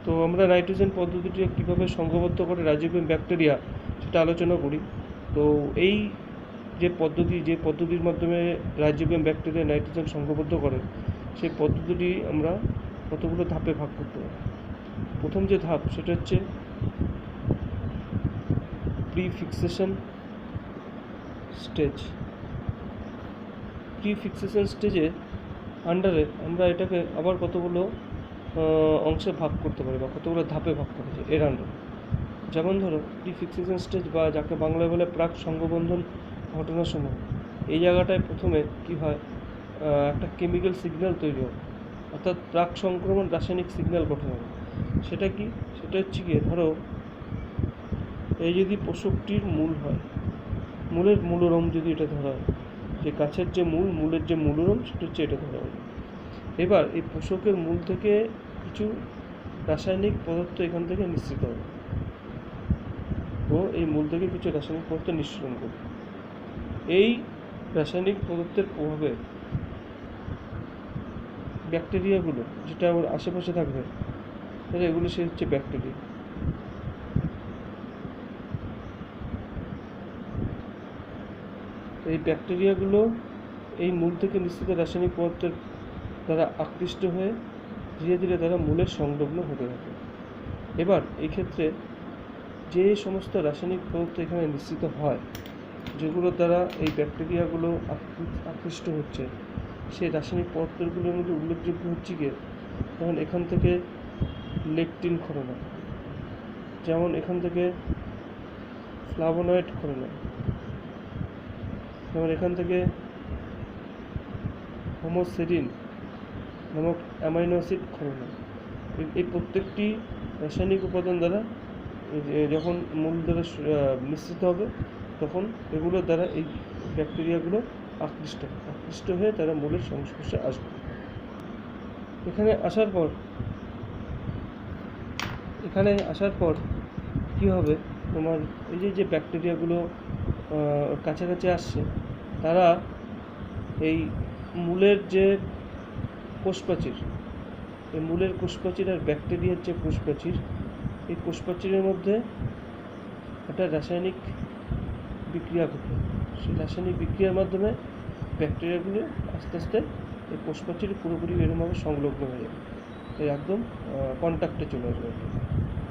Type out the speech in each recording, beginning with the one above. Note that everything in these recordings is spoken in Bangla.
তো আমরা নাইট্রোজেন পদ্ধতিটি কীভাবে সংঘবদ্ধ করে রাইজোবিয়াম ব্যাকটেরিয়া সেটা আলোচনা করি। তো এই যে পদ্ধতির মাধ্যমে রাইজোবিয়াম ব্যাকটেরিয়া নাইট্রোজেন সংঘবদ্ধ করে, সেই পদ্ধতিটি আমরা কতগুলো ধাপে ভাগ করতে পারি। প্রথম যে ধাপ সেটা হচ্ছে প্রিফিক্সেশন স্টেজ। প্রিফিক্সেশন স্টেজে আন্ডারে আমরা এটাকে আবার কতগুলো অংশে ভাগ করতে পারি বা কতগুলো ধাপে ভাগ করা যায় এর আন্ডারে। যেমন ধরো প্রিফিক্সেশন স্টেজ বা যাকে বাংলায় বলে প্রাক সংঘবন্ধন ঘটনার সময়, এই জায়গাটায় প্রথমে কি হয়, একটা কেমিক্যাল সিগন্যাল তৈরি হয়, অর্থাৎ প্রাক সংক্রমণ রাসায়নিক সিগন্যাল গঠন হবে। সেটা কি? সেটা হচ্ছে গিয়ে ধরো এই যদি পোষকটির মূল হয়, মূলের মূলরম যদি এটা ধরা হয়, যে গাছের যে মূলের যে মূলরম সেটা হচ্ছে এটা ধরা হয়। এবার এই পোষকের মূল থেকে কিছু রাসায়নিক পদার্থ এখান থেকে নিঃসৃত হবে ও এই মূল থেকে কিছু রাসায়নিক পদার্থ নিঃসরণ করবে। এই রাসায়নিক পদার্থের প্রভাবে ব্যাকটেরিয়াগুলো যেটা ওর আশেপাশে থাকবে, তাহলে এগুলো সে হচ্ছে ব্যাকটেরিয়া। এই ব্যাকটেরিয়াগুলো এই মূল থেকে নিঃসৃত রাসায়নিক পদার্থের দ্বারা আকৃষ্ট হয়ে ধীরে ধীরে তারা মূলের সংলগ্ন হতে থাকে। এবার এই ক্ষেত্রে যে সমস্ত রাসায়নিক পদার্থ এখানে নিঃসৃত হয়, যেগুলোর দ্বারা এই ব্যাকটেরিয়াগুলো আকৃষ্ট হচ্ছে, সেই রাসায়নিক পদার্থগুলোর মধ্যে উল্লেখযোগ্য হচ্ছে গিয়ে যেমন এখান থেকে লেকটিন ক্ষরণ হয়, যেমন এখান থেকে ফ্লাভোনয়েড ক্ষরণ হয়, যেমন এখান থেকে হোমোসেরিন নামক অ্যামাইনো অ্যাসিড ক্ষরণ হয়। এই প্রত্যেকটি রাসায়নিক উপাদান দ্বারা যখন মূল দ্বারা মিশ্রিত হবে, তখন এগুলোর দ্বারা এই ব্যাকটেরিয়াগুলো আকৃষ্ট হয়ে তারা মূলের সংস্পর্শে আসবে। এখানে আসার পর কী হবে, তোমার এই যে ব্যাকটেরিয়াগুলো কাছাকাছি আসছে, তারা এই মূলের যে কোষপ্রাচীর, এই মূলের কোষপ্রাচীর আর ব্যাকটেরিয়ার যে কোষপ্রাচীর, এই কোষপ্রাচীরের মধ্যে একটা রাসায়নিক বিক্রিয়া ঘটে। সেই রাসায়নিক বিক্রিয়ার মাধ্যমে ব্যাকটেরিয়াগুলো আস্তে আস্তে এই কোষপ্রাচীর পুরোপুরি এরকমভাবে সংলগ্ন হয়ে যাবে, এই একদম কন্ট্যাক্টে চলে আসবে,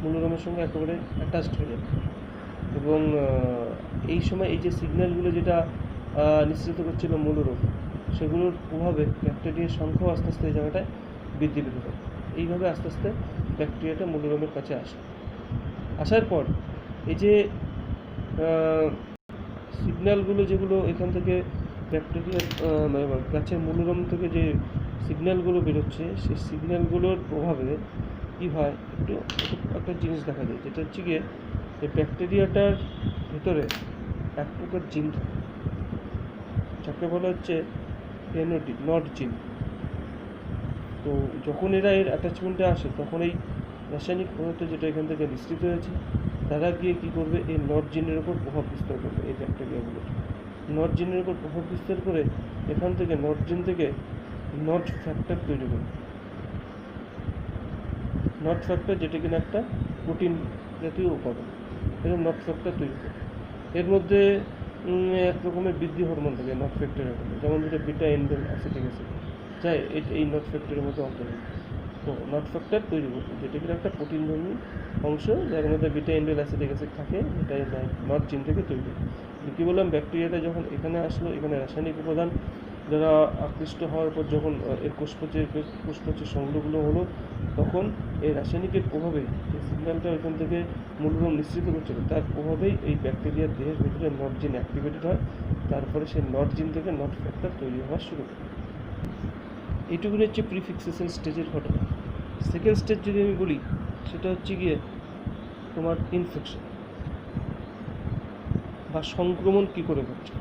মূলরমের সঙ্গে একেবারে অ্যাটাচড হয়ে যাবে। এবং এই সময় এই যে সিগন্যালগুলো যেটা নিঃসৃত করছিল মূলরম, সেগুলোর প্রভাবে ব্যাকটেরিয়ার সংখ্যাও আস্তে আস্তে এই জায়গাটায় বৃদ্ধি পেতে থাকে। এইভাবে আস্তে আস্তে ব্যাকটেরিয়াটা মূলরমের কাছে আসার পর এই যে সিগন্যালগুলো যেগুলো এখান থেকে ব্যাকটেরিয়ার গাছের মূলরম থেকে যে সিগন্যালগুলো বেরোচ্ছে, সেই সিগন্যালগুলোর প্রভাবে কী হয়, একটা জিনিস দেখা যায়, যেটা হচ্ছে গিয়ে এই ব্যাকটেরিয়াটার ভেতরে এক প্রকার জিন থাকে, যাকে বলা হচ্ছে নট জিন। তো যখন এরা এর অ্যাটাচমেন্টে আসে, তখন এই রাসায়নিক পদার্থ যেটা এখান থেকে নিঃসৃত হয়েছে, তারা গিয়ে কী করবে, এই নট জিনের ওপর প্রভাব বিস্তার করবে। এই ব্যাকটেরিয়াগুলো নট জিনের ওপর প্রভাব বিস্তার করে এখান থেকে নট জিন থেকে নট ফ্যাক্টর তৈরি করবে। নট ফ্যাক্টর যেটা কিনা একটা প্রোটিন জাতীয় উপাদান, এরকম নট ফ্যাক্টর তৈরি করে। এর মধ্যে এক রকমের বৃদ্ধি হরমোন থাকে নট ফ্যাক্টরের মধ্যে, যেমন যেটা বিটা এন্ডোল অ্যাসিটিক অ্যাসিড, যাই এই নট ফ্যাক্টরের মধ্যে অন্তর্ভুক্ত। তো নট ফ্যাক্টর তৈরি করবে, যেটা কিনা একটা প্রোটিনধর্মী অংশ, যার মধ্যে বিটা এন্ডোল অ্যাসিটিক অ্যাসিড থাকে, যেটা নট জিন থেকে তৈরি। কী বললাম, ব্যাকটেরিয়াটা যখন এখানে আসলো, এখানে রাসায়নিক উপাদান যারা আকৃষ্ট হওয়ার পর যখন এর কোষপ্রাচীর সংলগ্ন হলো, তখন এই রাসায়নিকের প্রভাবে যে সিগন্যালটা এখান থেকে মূলরম নিঃসৃত করছিল, তার প্রভাবেই এই ব্যাকটেরিয়ার দেহের ভিতরে নট জিন অ্যাক্টিভেটেড হয়। তারপরে সেই নট জিন থেকে নট ফ্যাক্টর তৈরি হওয়া শুরু করে। এইটুকুনি হচ্ছে প্রিফিক্সেশন স্টেজের ঘটনা। সেকেন্ড স্টেজ যদি আমি বলি, সেটা হচ্ছে গিয়ে তোমার ইনফেকশন বা সংক্রমণ কী করে ঘটছে।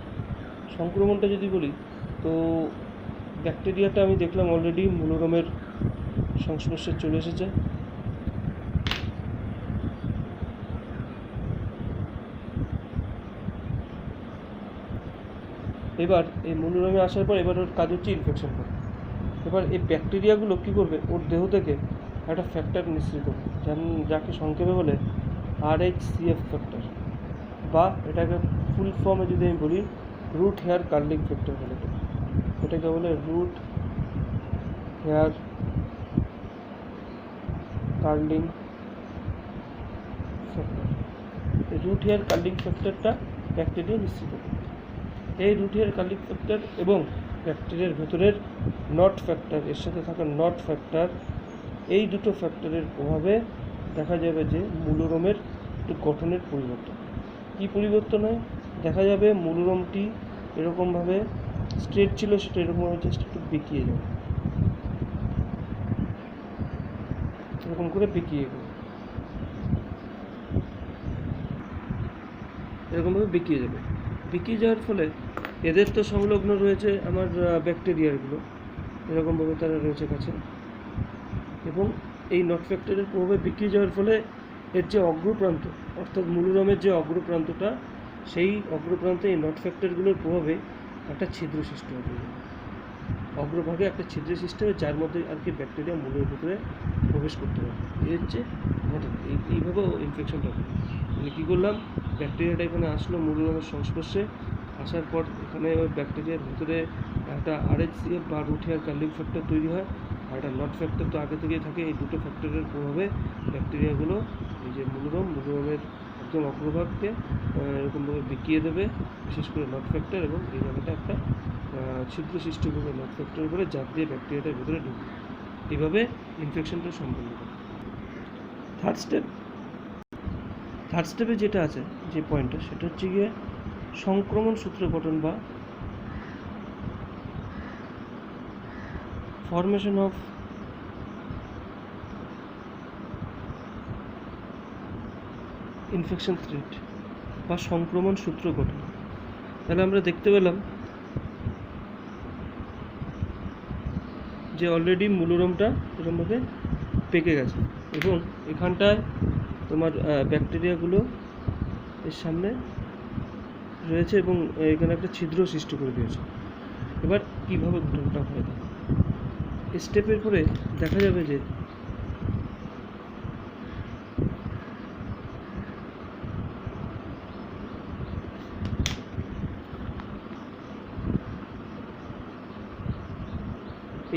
সংক্রমণটা যদি বলি, তো ব্যাকটেরিয়াটা আমি দেখলাম অলরেডি মূলরমের সংস্পর্শে চলে এসেছে। এবার এই মূলরমে আসার পর এবার ওর কাজ হচ্ছে ইনফেকশন করা। এবার এই ব্যাকটেরিয়াগুলো কী করবে, ওর দেহ থেকে একটা ফ্যাক্টর নিঃসৃত করবে। যাকে সংক্ষেপে বলে RHCF ফ্যাক্টর, বা এটাকে ফুল ফর্মে যদি আমি বলি রুট হেয়ার কার্লিং ফ্যাক্টর বলে। এটাকে বলে রুট হেয়ার কার্লিং ফ্যাক্টর। এই রুট হেয়ার কার্লিং ফ্যাক্টরটা ব্যাকটেরিয়া নিশ্চিত করে। এই রুট হেয়ার কার্লিং ফ্যাক্টর এবং ব্যাকটেরিয়ার ভেতরের নট ফ্যাক্টর, এর সাথে থাকা নট ফ্যাক্টর, এই দুটো ফ্যাক্টরের প্রভাবে দেখা যাবে যে মূলরোমের একটু গঠনের পরিবর্তন। কী পরিবর্তন হয়? দেখা যাবে মূলরোমটি এরকমভাবে স্ট্রেট ছিল, সেটা এরকমভাবে জাস্ট একটু বেঁকিয়ে যাবে, এরকম করে বেঁকিয়ে যাবে, এরকমভাবে বেঁকিয়ে যাবে। বেঁকিয়ে যাওয়ার ফলে এদের তো সংলগ্ন রয়েছে আমার ব্যাকটেরিয়াগুলো, এরকমভাবে তারা রয়েছে কাছে, এবং এই নট ফ্যাক্টরের প্রভাবে বেঁকিয়ে যাওয়ার ফলে এর যে অগ্রপ্রান্ত, অর্থাৎ মূলরোমের যে অগ্রপ্রান্তটা, সেই অগ্রপ্রান্তে এই নট ফ্যাক্টরগুলোর প্রভাবে একটা ছিদ্র সৃষ্টি হবে, অগ্রভাগে একটা ছিদ্র সৃষ্টি হবে, যার মধ্যে আর কি ব্যাকটেরিয়া মূলের ভিতরে প্রবেশ করতে পারে। এই হচ্ছে ঘটনা। এইভাবেও ইনফেকশনটা হবে। মানে কী করলাম, ব্যাকটেরিয়াটা এখানে আসলো মূলরোমের সংস্পর্শে, আসার পর এখানে ওই ব্যাকটেরিয়ার ভিতরে একটা RHCF বা রুট হেয়ার কার্লিং ফ্যাক্টর তৈরি হয়, আর একটা নট ফ্যাক্টর তো আগে থেকেই থাকে। এই দুটো ফ্যাক্টরের প্রভাবে ব্যাকটেরিয়াগুলো এই যে মূলরোমের একদম অগ্রভাগকে এরকমভাবে বেঁকিয়ে দেবে, বিশেষ করে নট ফ্যাক্টর, এবং এই জায়গাটা একটা ছিদ্র সৃষ্টি করবে নট ফ্যাক্টর করে, যার দিয়ে ব্যাকটেরিয়াটার ভিতরে ঢুকবে। এইভাবে ইনফেকশনটা সম্পন্ন করে। থার্ড স্টেপে যেটা আছে, যে পয়েন্টটা, সেটা হচ্ছে গিয়ে সংক্রমণ সূত্র গঠন বা ফর্মেশন অফ ইনফেকশন থ্রেড বা সংক্রমণ সূত্র গঠন। তাহলে আমরা দেখতে পেলাম যে অলরেডি মূলরোমটা এরকমভাবে পেকে গেছে, এবং এখানটায় তোমার ব্যাকটেরিয়াগুলো এর সামনে রয়েছে, এবং এখানে একটা ছিদ্র সৃষ্টি করে দিয়েছে। এবার কীভাবে ঘটনাটা হয়ে থাকে, স্টেপের পরে দেখা যাবে যে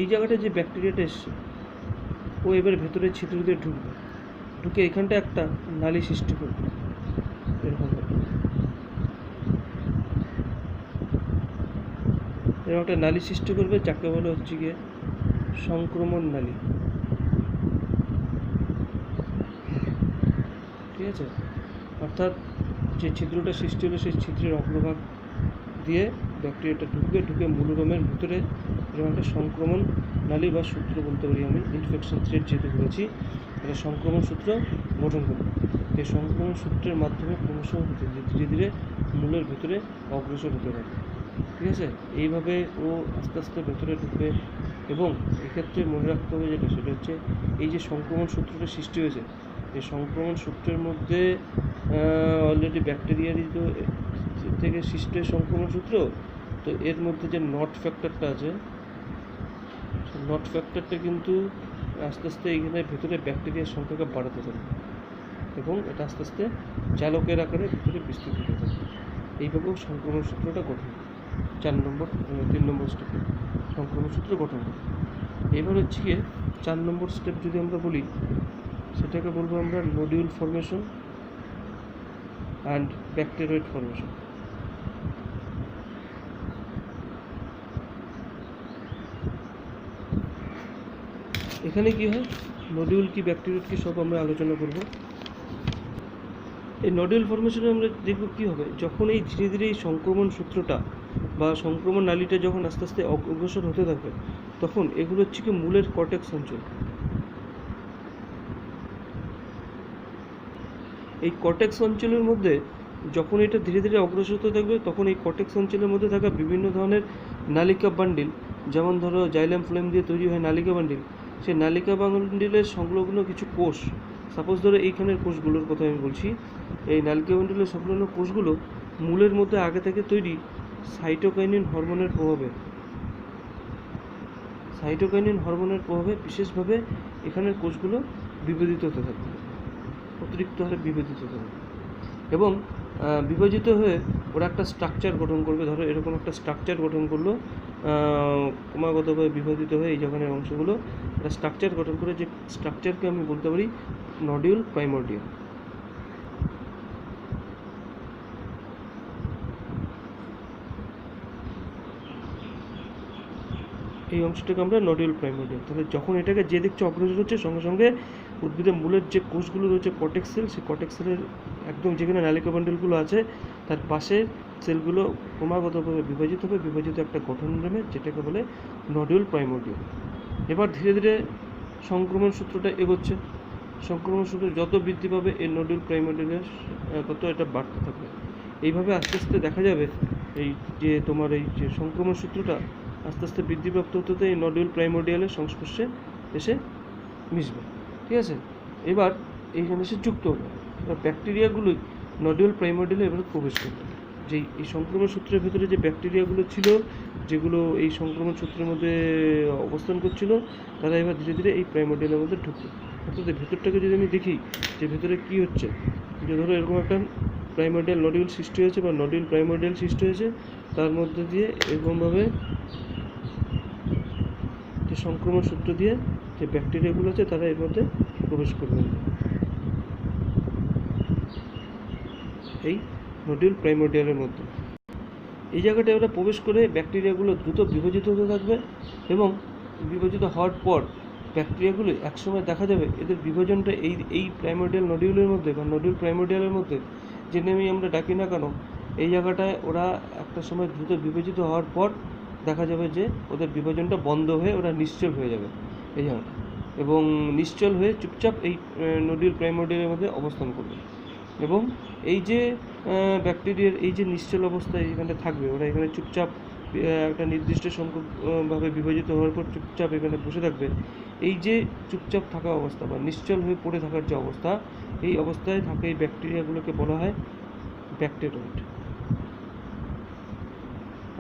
এই জায়গাটা যে ব্যাকটেরিয়াটা এসছে, ও এবার ভেতরে ছিদ্র দিয়ে ঢুকবে, ঢুকে এখানটা একটা নালী সৃষ্টি করবে, এরকম একটা নালী সৃষ্টি করবে, যাকে বলে হচ্ছে গিয়ে সংক্রমণ নালী। ঠিক আছে? অর্থাৎ যে ছিদ্রটা সৃষ্টি হলো, সেই ছিদ্রের অগ্রভাগ দিয়ে ব্যাকটেরিয়াটা ঢুকবে, ঢুকে মূলরোমের ভিতরে এরকম একটা সংক্রমণ নালী বা সূত্র বলতে পারি আমি, ইনফেকশন থ্রেড যেহেতু বলেছি, এটা সংক্রমণ সূত্র গঠন করবে। এই সংক্রমণ সূত্রের মাধ্যমে ক্রমশ ধীরে ধীরে মূলের ভিতরে অগ্রসর হতে পারে। ঠিক আছে? এইভাবে ও আস্তে আস্তে ভেতরে ঢুকবে, এবং এক্ষেত্রে মনে রাখতে হবে যেটা, সেটা হচ্ছে এই যে সংক্রমণ সূত্রটা সৃষ্টি হয়েছে, এই সংক্রমণ সূত্রের মধ্যে অলরেডি ব্যাকটেরিয়ারই তো থেকে সৃষ্টি সংক্রমণ সূত্র, তো এর মধ্যে যে নট ফ্যাক্টরটা আছে, সেই নট ফ্যাক্টরটা কিন্তু আস্তে আস্তে এইখানে ভেতরে ব্যাকটেরিয়ার সংখ্যাকে বাড়াতে পারে, এবং এটা আস্তে আস্তে জালকের আকারে ভিতরে বিস্তৃত হতে থাকে। এইভাবেও সংক্রমণ সূত্রটা গঠন, 3 নম্বর স্টেপে সংক্রমণ সূত্র গঠন করে। এবার হচ্ছে গিয়ে 4 নম্বর স্টেপ যদি আমরা বলি, সেটাকে বলবো আমরা নোডিউল ফর্মেশন অ্যান্ড ব্যাকটেরিয়েড ফর্মেশন। এখানে কি হয়, নোডিউল কি ব্যাকটেরিয়েড কি সব আমরা আলোচনা করব। এই নোডিউল ফর্মেশনে আমরা দেখব কী হবে, যখন এই ধীরে ধীরে এই সংক্রমণ সূত্রটা বা সংক্রমণ নালীটা যখন আস্তে আস্তে অগ্রসর হতে থাকবে, তখন এগুলো হচ্ছে কি মূলের কর্টেক্স অঞ্চল। এই কর্টেক্স অঞ্চলের মধ্যে যখন এটা ধীরে ধীরে অগ্রসর হতে থাকবে, তখন এই কর্টেক্স অঞ্চলের মধ্যে থাকা বিভিন্ন ধরনের নালিকা বান্ডিল, যেমন ধরো জাইলাম ফ্লোয়েম দিয়ে তৈরি হয় নালিকা বান্ডিল, সেই নালিকা বান্ডিলের সংলগ্ন কিছু কোষ, সাপোজ ধরো এইখানের কোষগুলোর কথা আমি বলছি, এই নালিকা বান্ডিলের সংলগ্ন কোষগুলো মূলের মধ্যে আগে থেকে তৈরি সাইটোকাইনিন হরমোনের প্রভাবে বিশেষভাবে এখানের কোষগুলো বিভাজিত হতে থাকবে, অতিরিক্ত হারে বিভাজিত হতে থাকবে এবং বিভাজিত হয়ে ওরা একটা স্ট্রাকচার গঠন করবে। ধরো এরকম একটা স্ট্রাকচার গঠন করলো, ক্রমাগতভাবে বিভাজিত হয়ে এই জায়গার অংশগুলো একটা স্ট্রাকচার গঠন করে, যে স্ট্রাকচারকে আমি বলতে পারি নডিউল প্রাইমোর্ডিয়াল। এই অংশটাকে আমরা নডিউল প্রাইমোর্ডিয়াল। তাহলে যখন এটাকে যে দেখছে অগ্রসর হচ্ছে, সঙ্গে সঙ্গে উদ্ভিদের মূলের যে কোষগুলো রয়েছে কর্টেক্স সেল, সেই কর্টেক্স সেলের একদম যেখানে নালিকা বান্ডেলগুলো আছে তার পাশে সেলগুলো ক্রমাগতভাবে বিভাজিত হবে, বিভাজিত একটা গঠন নেবে যেটাকে বলে নডিউল প্রাইমোর্ডিয়াল। এবার ধীরে ধীরে সংক্রমণ সূত্রটা এগোচ্ছে, সংক্রমণ সূত্র যত বৃদ্ধি পাবে এই নডিউল প্রাইমোর্ডিয়ালের তত এটা বাড়তে থাকবে। এইভাবে আস্তে আস্তে দেখা যাবে এই যে তোমার এই যে সংক্রমণ সূত্রটা আস্তে আস্তে বৃদ্ধিপ্রাপ্ত হতে হতে এই নডিউল প্রাইমোর্ডিয়ালের সংস্পর্শে এসে মিশবে। ঠিক আছে, এবার এইখানে এসে যুক্ত হবে। এবার ব্যাকটেরিয়াগুলোই নডিউল প্রাইমোর্ডিয়ালে এবার প্রবেশ করবে। যেই এই সংক্রমণ সূত্রের ভেতরে যে ব্যাকটেরিয়াগুলো ছিল, যেগুলো এই সংক্রমণ সূত্রের মধ্যে অবস্থান করছিল, তারা এবার ধীরে ধীরে এই প্রাইমোর্ডিয়ালের মধ্যে ঢুকবে। অর্থাৎ ভেতরটাকে যদি আমি দেখি যে ভেতরে কী হচ্ছে, যে ধরো এরকম একটা প্রাইমোর্ডিয়াল নডিউল সৃষ্টি হয়েছে বা নডিউল প্রাইমোর্ডিয়াল সৃষ্টি হয়েছে, তার মধ্যে দিয়ে এরকমভাবে যে সংক্রমণ সূত্র দিয়ে যে ব্যাকটেরিয়াগুলো আছে তারা এর মধ্যে প্রবেশ করবে, এই নডিউল প্রাইমোর্ডিয়ালের মধ্যে। এই জায়গাটায় ওরা প্রবেশ করে ব্যাকটেরিয়াগুলো দ্রুত বিভাজিত হতে থাকবে এবং বিভাজিত হওয়ার পর ব্যাকটেরিয়াগুলো একসময় দেখা যাবে এদের বিভাজনটা এই প্রাইমোর্ডিয়াল নডিউলের মধ্যে বা নডিউল প্রাইমোর্ডিয়ালের মধ্যে যে নেমেই আমরা ডাকি না কেন, এই জায়গাটায় ওরা একটা সময় দ্রুত বিভাজিত হওয়ার পর দেখা যাবে যে ওদের বিভাজনটা বন্ধ হয়ে ওরা নিশ্চল হয়ে যাবে এই জায়গাটা, এবং নিশ্চল হয়ে চুপচাপ এই নডিউল প্রাইমোর্ডিয়ালের মধ্যে অবস্থান করবে। এবং এই যে ব্যাকটেরিয়ার এই যে নিশ্চল অবস্থায় এখানে থাকবে, ওরা এখানে চুপচাপ একটা নির্দিষ্ট সংখ্যকভাবে বিভাজিত হওয়ার পর চুপচাপ এখানে বসে থাকবে। এই যে চুপচাপ থাকা অবস্থা বা নিশ্চল হয়ে পড়ে থাকার যে অবস্থা, এই অবস্থায় থাকা এই ব্যাকটেরিয়াগুলোকে বলা হয় ব্যাকটেরয়েড।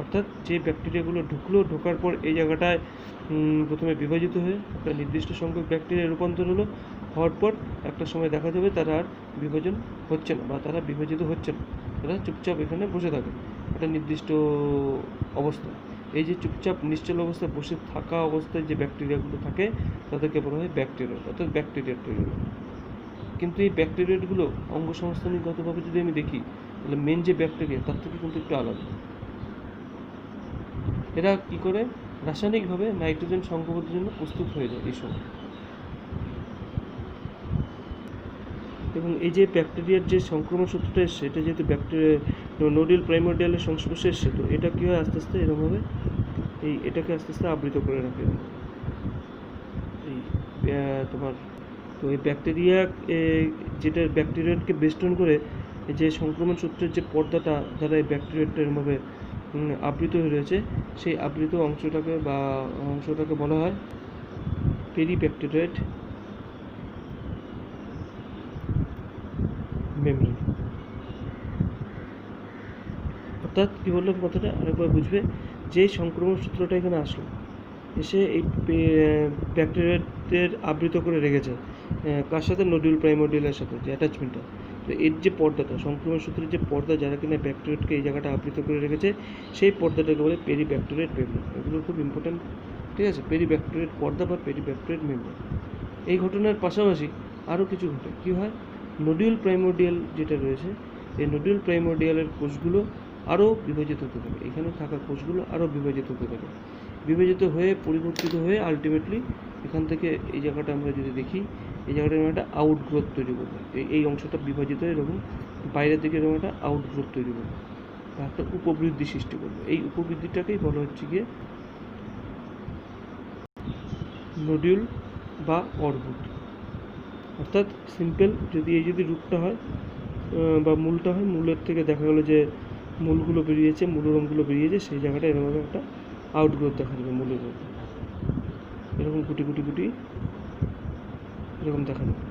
অর্থাৎ যে ব্যাকটেরিয়াগুলো ঢোকার পর এই জায়গাটায় প্রথমে বিভাজিত হয়ে একটা নির্দিষ্ট সংখ্যক ব্যাকটেরিয়া রূপান্তর হওয়ার পর একটা সময় দেখা যাবে তারা আর বিভাজন হচ্ছে না বা তারা বিভাজিত হচ্ছে না, তারা চুপচাপ এখানে বসে থাকে একটা নির্দিষ্ট অবস্থায়। এই যে চুপচাপ নিশ্চল অবস্থায় বসে থাকা অবস্থায় যে ব্যাকটেরিয়াগুলো থাকে তাদেরকে বলা হয় ব্যাকটেরিয়া, অর্থাৎ ব্যাকটেরিয়া তৈরি হয়। কিন্তু এই ব্যাকটেরিয়াগুলো অঙ্গ সংস্থানিগতভাবে যদি আমি দেখি তাহলে মেন যে ব্যাকটেরিয়া তার থেকে কিন্তু একটু আলাদা। এরা কী করে রাসায়নিকভাবে নাইট্রোজেন সংকোচনের জন্য প্রস্তুত হয়ে যায় এই সময়। এবং এই যে ব্যাকটেরিয়ার যে সংক্রমণ সূত্রটা এসছে, এটা যেহেতু ব্যাকটেরিয়া নডিউল প্রাইমোর্ডিয়ালের সংস্পর্শে এসছে, তো এটা কী হয় আস্তে আস্তে এরকমভাবে এটাকে আস্তে আস্তে আবৃত করে রাখে এই তোমার। তো এই ব্যাকটেরিয়া যেটা ব্যাকটেরিয়াকে বেষ্টন করে যে সংক্রমণ সূত্রের যে পর্দাটা দ্বারা এই ব্যাকটেরিয়াটা এরকমভাবে আবৃত হয়ে রয়েছে, সেই আবৃত অংশটাকে বলা হয় পেরিব্যাকটেরিয়েড মেমব্রেন। অর্থাৎ কী বললাম কথাটা আরেকবার বুঝবে, যে সংক্রমণ সূত্রটা এখানে আসলো এসে এই ব্যাকটেরিয়াদের আবৃত করে রেখেছে কার সাথে, নডিউল প্রাইমোর্ডিয়ালের সাথে যে অ্যাটাচমেন্টটা। তো এর যে পর্দাটা, সংক্রমণ সূত্রের যে পর্দা যারা কিনা ব্যাকটেরিয়াকে এই জায়গাটা আবৃত করে রেখেছে, সেই পর্দাটাকে বলে পেরিব্যাকটেরিয়েড মেমব্রেন। এগুলো খুব ইম্পর্ট্যান্ট, ঠিক আছে, পেরিব্যাকটেরিয়েড পর্দা বা পেরিব্যাকটেরিয়েড মেমব্রেন। এই ঘটনার পাশাপাশি আরও কিছু ঘটে। কী হয়, নডিউল প্রাইমোর্ডিয়াল যেটা রয়েছে, এই নডিউল প্রাইমোর্ডিয়ালের কোষগুলো আরও বিভাজিত হতে থাকে, এখানে থাকা কোষগুলো আরও বিভাজিত হতে থাকে, বিভাজিত হয়ে পরিবর্তিত হয়ে আলটিমেটলি এখান থেকে এই জায়গাটা আমরা যদি দেখি, এই জায়গাটা একটা আউটগ্রোথ তৈরি করবে। এই অংশটা বিভাজিত হয়ে এরকম বাইরের দিকে এরকম একটা আউটগ্রোথ তৈরি করবে, একটা উপবৃদ্ধি সৃষ্টি করবে। এই উপবৃদ্ধিটাকেই বলা হচ্ছে গিয়ে নডিউল বা অর্বুদ। অর্থাৎ সিম্পল যদি রূপটা হয় বা মূলটা হয়, মূলের থেকে দেখা গেলো যে মূলগুলো বেরিয়েছে, মূলরমগুলো বেরিয়েছে, সেই জায়গাটা এরকম একটা আউটগ্রোথ দেখা যাবে মূলের মধ্যে, এরকম গুটি গুটি গুটি এরকম দেখা যাবে।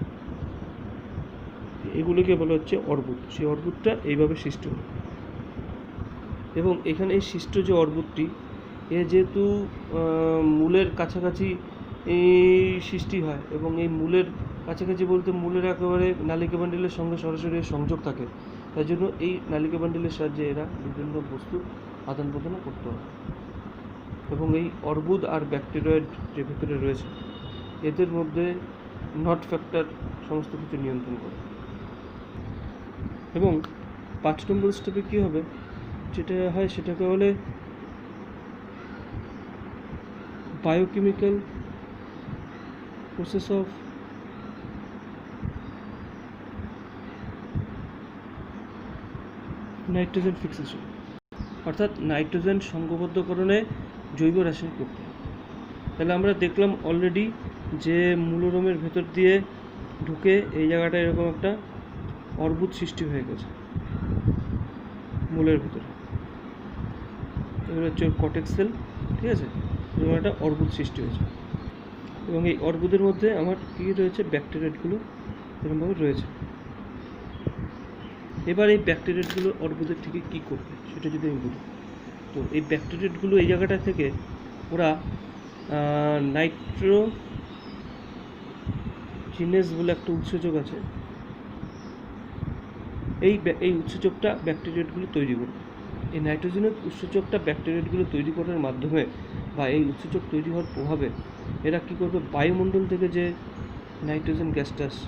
এগুলোকে বলা হচ্ছে অর্বুদ। সেই অর্বুদটা এইভাবে সৃষ্টি হয় এবং এখানে এই সৃষ্ট যে অর্বুদটি, এ যেহেতু মূলের কাছাকাছি সৃষ্টি হয় এবং এই মূলের কাছাকাছি বলতে মূলের একেবারে নালিকা বান্ডিলের সঙ্গে সরাসরি সংযোগ থাকে, তাই জন্য এই নালিকা বান্ডিলের সাহায্যে এরা বিভিন্ন বস্তু আদান প্রদানও করতে হবে। এবং এই অর্বুদ আর ব্যাকটেরিয়েড যে ভিতরে রয়েছে এদের মধ্যে নট ফ্যাক্টর সমস্ত কিছু নিয়ন্ত্রণ করে। এবং 5 নম্বর স্টেপে কী হবে, যেটা হয় সেটাকে বলে biochemical process of nitrogen fixation, অর্থাৎ নাইট্রোজেন সংঘবদ্ধকরণে জৈব রাসায়নিক প্রক্রিয়া। তাহলে আমরা দেখলাম অলরেডি যে মূলরোমের ভেতর দিয়ে ঢুকে এই জায়গাটা এরকম একটা অর্বুদ সৃষ্টি হয়ে গেছে মূলের ভিতরে, এগুলো হচ্ছে কটেক্স সেল, ঠিক আছে, এরকম একটা অর্বুদ সৃষ্টি হয়েছে। এবং এই অর্বুদের মধ্যে আমার কী রয়েছে, ব্যাকটেরিয়েটগুলো এরকমভাবে রয়েছে। এবার এই ব্যাকটেরিয়েটগুলো অর্বুদের থেকে কী করবে সেটা যদি আমি বলি, তো এই ব্যাকটেরিয়েটগুলো এই জায়গাটা থেকে ওরা নাইট্রোজিনেস বলে একটা উৎসেচক আছে, এই উৎসেচকটা ব্যাকটেরিয়েটগুলো তৈরি করবে। এই নাইট্রোজেনের উৎসেচকটা ব্যাকটেরিয়েটগুলো তৈরি করার মাধ্যমে বা এই উৎসেচক তৈরি হওয়ার প্রভাবে এরা কী করবে, বায়ুমণ্ডল থেকে যে নাইট্রোজেন গ্যাসটা আসছে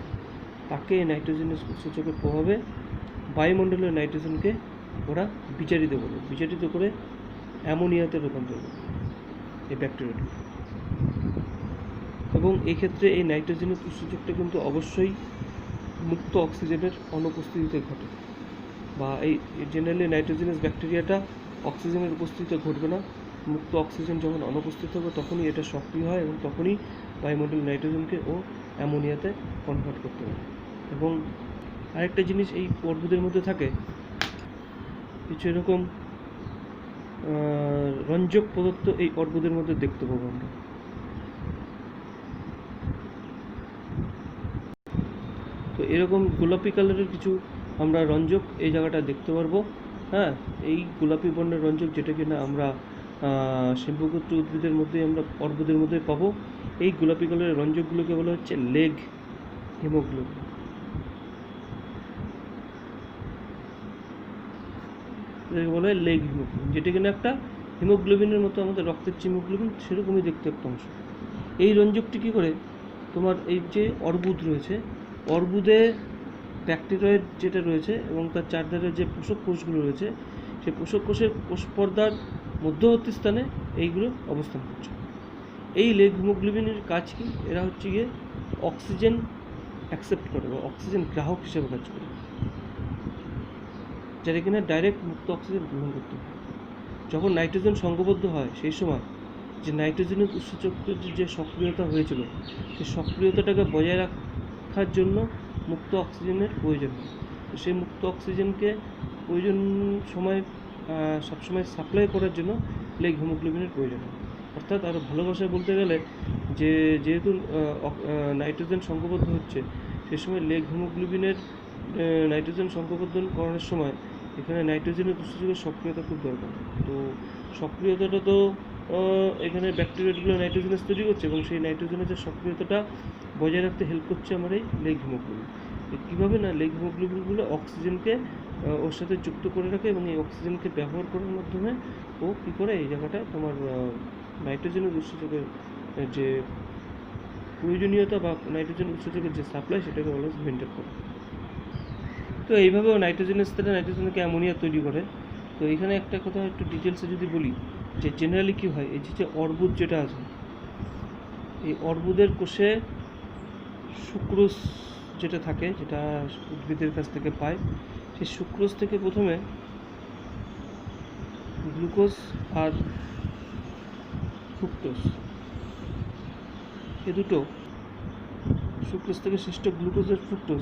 তাকে এই নাইট্রোজেনের উৎসেচকের প্রভাবে বায়ুমণ্ডলের নাইট্রোজেনকে ওরা বিচারিত করে অ্যামোনিয়াতে রূপান্তর করবে এই ব্যাকটেরিয়াটি। এবং এই ক্ষেত্রে এই নাইট্রোজেনের উৎসেচকটা কিন্তু অবশ্যই মুক্ত অক্সিজেনের অনুপস্থিতিতে ঘটে, বা এই জেনারেলি নাইট্রোজেনাস ব্যাকটেরিয়াটা অক্সিজেনের উপস্থিতিতে ঘটবে না। মুক্ত অক্সিজেন যখন অনুপস্থিত হবে তখনই এটা সক্রিয় হয় এবং তখনই বায়ুমণ্ডল নাইট্রোজেনকে ও অ্যামোনিয়াতে কনভার্ট করতে পারে। এবং আরেকটা জিনিস এই অর্বুদের মধ্যে থাকে, কিছু এরকম রঞ্জক পদার্থ এই অর্বুদের মধ্যে দেখতে পাবো আমরা। তো এরকম গোলাপি কালারের কিছু আমরা রঞ্জক এই জায়গাটা দেখতে পারবো। হ্যাঁ, এই গোলাপি বর্ণের রঞ্জক যেটা কিনা আমরা শিল্পগোত্র উদ্ভিদের মধ্যে আমরা অর্বুদের মধ্যে পাবো। এই গোলাপি কালারের রঞ্জকগুলোকে বলা হচ্ছে লেগ হিমোগ্লোবিন। বলা হয় লেগ হিমোগ্লোবিন, যেটা কিনা একটা হিমোগ্লোবিনের মতো, আমাদের রক্তের যে হিমোগ্লোবিন সেরকমই দেখতে একটা অংশ। এই রঞ্জকটি কী করে, তোমার এই যে অর্বুদ রয়েছে, অর্বুদে ব্যাকটেরিয়েড যেটা রয়েছে এবং তার চারধারে যে পোষক কোষগুলো রয়েছে, সেই পোষক কোষের কোষ পর্দার মধ্যবর্তী স্থানে এইগুলো অবস্থান করছে। এই লেগ হিমোগ্লোবিনের কাজ কি, এরা হচ্ছে গিয়ে অক্সিজেন অ্যাকসেপ্ট করে বা অক্সিজেন গ্রাহক হিসেবে কাজ করে, যেটা কিনা ডাইরেক্ট মুক্ত অক্সিজেন গ্রহণ করতে হয়। যখন নাইট্রোজেন সংঘবদ্ধ হয় সেই সময় যে নাইট্রোজেনের উৎসেচকের যে সক্রিয়তা হয়েছিল, সেই সক্রিয়তাটাকে বজায় রাখার জন্য মুক্ত অক্সিজেনের প্রয়োজন হয়। তো সেই মুক্ত অক্সিজেনকে প্রয়োজন সময় সবসময় সাপ্লাই করার জন্য লেগ হিমোগ্লোবিনের প্রয়োজন হয়। অর্থাৎ আরও ভালো ভাষায় বলতে গেলে যে যেহেতু নাইট্রোজেন সংঘবদ্ধ হচ্ছে, সেই সময় লেগ হিমোগ্লোবিনের নাইট্রোজেন সংঘবদ্ধন করার সময় এখানে নাইট্রোজেনের উৎসেচকের সক্রিয়তা খুব দরকার। তো সক্রিয়তাটা তো এখানে ব্যাকটেরিয়াগুলো নাইট্রোজেনাস তৈরি করছে এবং সেই নাইট্রোজেনের যে সক্রিয়তাটা বজায় রাখতে হেল্প করছে আমার এই লেগ হিমোগ্লোবিন। কীভাবে না, লেগ হিমোগ্লোবিনগুলো অক্সিজেনকে ওর সাথে যুক্ত করে রাখে এবং এই অক্সিজেনকে ব্যবহার করার মাধ্যমে ও কী করে এই জায়গাটায় তোমার নাইট্রোজেনের উৎসেচকের যে প্রয়োজনীয়তা বা নাইট্রোজেন উৎসেচকের যে সাপ্লাই সেটাকে অলওয়েজ মেনটেন করে। তো এইভাবেও নাইট্রোজেনের সাথে নাইট্রোজেনকে অ্যামোনিয়া তৈরি করে। তো এখানে একটা কথা একটু ডিটেলসে যদি বলি, যে জেনারেলি কী হয়, এই যে অর্বুদ যেটা আছে, এই অর্বুদের কোষে সুক্রোজ যেটা থাকে, যেটা উদ্ভিদের কাছ থেকে পায়, সেই সুক্রোজ থেকে প্রথমে গ্লুকোজ আর ফ্রুক্টোজ, এ দুটো সুক্রোজ থেকে সৃষ্ট গ্লুকোজ আর ফ্রুক্টোজ,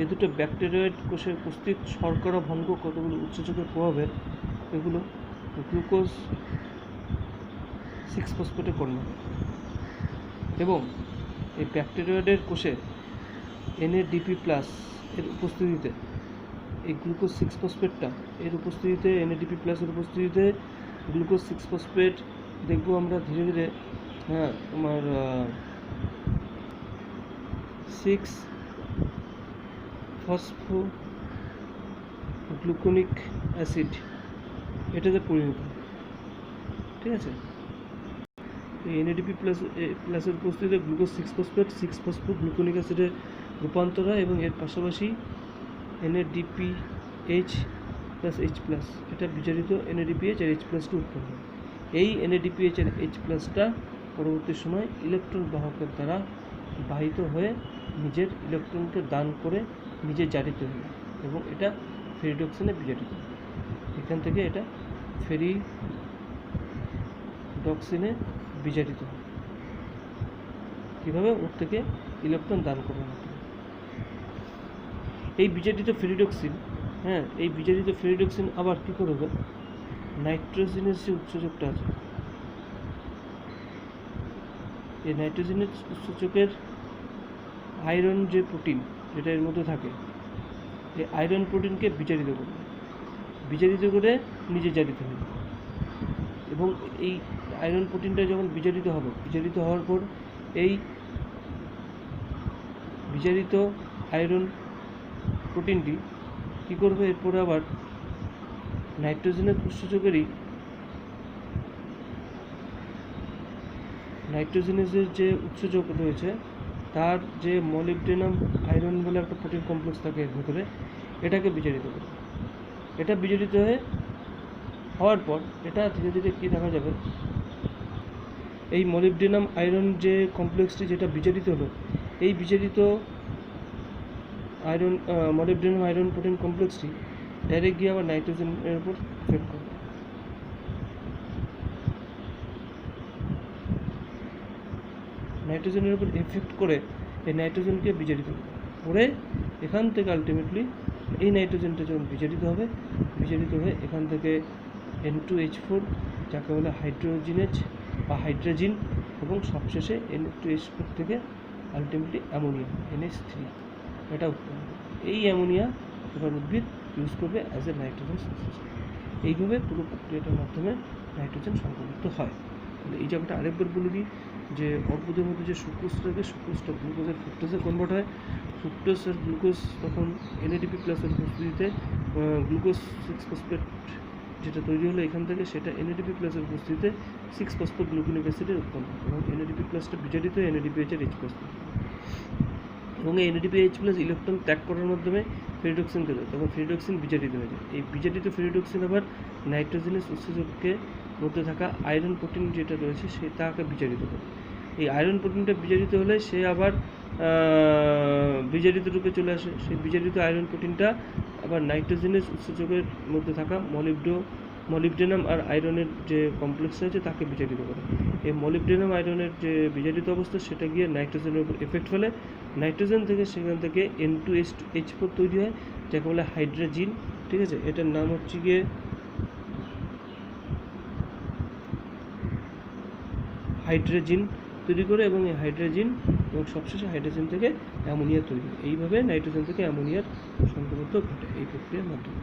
এ দুটো ব্যাকটেরিয়েড কোষে উপস্থিত শর্করা ভঙ্গ কতগুলো উৎসেচকের প্রভাবে এগুলো গ্লুকোজ 6-ফসফেটে কনভার্ট হয়। এবং এই ব্যাকটেরিয়েডের কোষে NADP+ এর উপস্থিতিতে এই গ্লুকোজ 6-ফসফেটটা এর উপস্থিতিতে NADP+ এর উপস্থিতিতে গ্লুকোজ 6-ফসফেট দেখবো আমরা ধীরে ধীরে তোমার সিক্স ফসফোগ্লুকোনিক অ্যাসিড এটাতে পরিণত হয়। ঠিক আছে, এই এনএডিপি প্লাসের উপস্থিতিতে গ্লুকোজ সিক্স ফসফোগ্লুকোনিক অ্যাসিডে রূপান্তর হয় এবং এর পাশাপাশি NADPH প্লাস H প্লাস এটা বিজারিত NADPH আর H প্লাসটা উৎপন্ন হয়। এই NADPH আর H প্লাসটা পরবর্তী সময় ইলেকট্রন বাহকের দ্বারা বাহিত হয়ে নিজের ইলেকট্রনকে দান করে নিজে জারিত হয় এবং এটা ফেরিডক্সিনে বিজারিত হয়। এখান থেকে এটা ফেরিডক্সিনে বিজারিত হয়। কীভাবে? ওর থেকে ইলেকট্রন দান করার মাধ্যমে। এই বিজারিত ফেরিডক্সিন, এই বিজারিত ফেরিডক্সিন আবার কী করবে? নাইট্রোজেনের যে উৎসেচকটা আছে, এই নাইট্রোজেনের উৎসেচকের আয়রন যে প্রোটিন যেটা এর মধ্যে থাকে, এই আয়রন প্রোটিনকে বিজারিত করে নিজে জারিত হবে এবং এই আয়রন প্রোটিনটা যখন বিজারিত হওয়ার পর এই বিজারিত আয়রন প্রোটিনটি কী করবে? এরপরে আবার নাইট্রোজেনের উৎসেচকেরই নাইট্রোজেনের যে উৎসেচক রয়েছে তার যে মলিবডেনাম আয়রন বলে একটা প্রোটিন কমপ্লেক্স থাকে এর ভেতরে, এটাকে বিজারিত করে। এটা বিজারিত হওয়ার পর এটা ধীরে ধীরে কী দেখা যাবে? এই মলিবডেনাম আয়রন যে কমপ্লেক্সটি যেটা বিজারিত হলো, এই বিজারিত আয়রন মলিবডেনাম আয়রন প্রোটিন কমপ্লেক্সটি ডাইরেক্ট গিয়ে আবার নাইট্রোজেনের উপর এফেক্ট করবে। নাইট্রোজেনের উপর এফেক্ট করে এই নাইট্রোজেনকে বিজারিত করে এখান থেকে আলটিমেটলি এই নাইট্রোজেনটা যখন বিজারিত হয়ে এখান থেকে N2H4 যাকে বলে হাইড্রোজিনেজ বা হাইড্রোজিন এবং সবশেষে N2H4 থেকে আলটিমেটলি অ্যামোনিয়া NH3 এটা উৎপন্ন হবে। এই অ্যামোনিয়া এবার উদ্ভিদ ইউজ করবে অ্যাজ এ নাইট্রোজেন সোর্স। এইভাবে পুরো প্রক্রিয়াটার মাধ্যমে নাইট্রোজেন সংকলিত হয়। তাহলে এই জায়গাটা আরেকবার বলে দিই যে অর্বুদের মধ্যে যে সুক্রোজ থাকে, সুক্রোজটা গ্লুকোজের ফ্রুক্টোজে কনভার্ট হয়। ফ্রুক্টোজ আর গ্লুকোজ তখন NADP প্লাসের উপস্থিতিতে গ্লুকোজ 6-ফসফেট যেটা তৈরি হলো এখান থেকে, সেটা NADP প্লাসের উপস্থিতিতে 6-ফসফোগ্লুকোনিক অ্যাসিডের উৎপন্ন হয় এবং NADP প্লাসটা বিজারিত হয়ে NADPH আর H প্লাস এবং এই NADPH প্লাস ইলেকট্রন ত্যাগ করার মাধ্যমে ফেরিডক্সিনকে দেয়, তখন ফেরিডক্সিন বিজারিত হয়ে যায়। এই বিজারিত ফেরিডক্সিন আবার নাইট্রোজেনাস উৎসেচকের মধ্যে থাকা আয়রন প্রোটিন যেটা রয়েছে তাকে বিজারিত করে। এই আয়রন প্রোটিনটা বিজারিত হলে সে আবার বিজারিত রূপে চলে আসে। সেই বিজারিত আয়রন প্রোটিনটা আবার নাইট্রোজেনাস উৎসেচকের মধ্যে থাকা মলিবডেনাম আর আয়রনের যে কমপ্লেক্স রয়েছে তাকে বিজারিত করে। এই মলিবডেনাম আয়রনের যে বিজারিত অবস্থা সেটা গিয়ে নাইট্রোজেনের উপর এফেক্ট ফেলে। নাইট্রোজেন থেকে সেখান থেকে N2H4 তৈরি হয় যাকে বলে হাইড্রোজিন। ঠিক আছে, এটার নাম হচ্ছে গিয়ে হাইড্রোজিন তৈরি করে এবং এই হাইড্রোজিন এবং সবশেষে হাইড্রোজেন থেকে অ্যামোনিয়া তৈরি হয়। এইভাবে নাইট্রোজেন থেকে অ্যামোনিয়ার সংক্রমণ ঘটে এই প্রক্রিয়ার মাধ্যমে।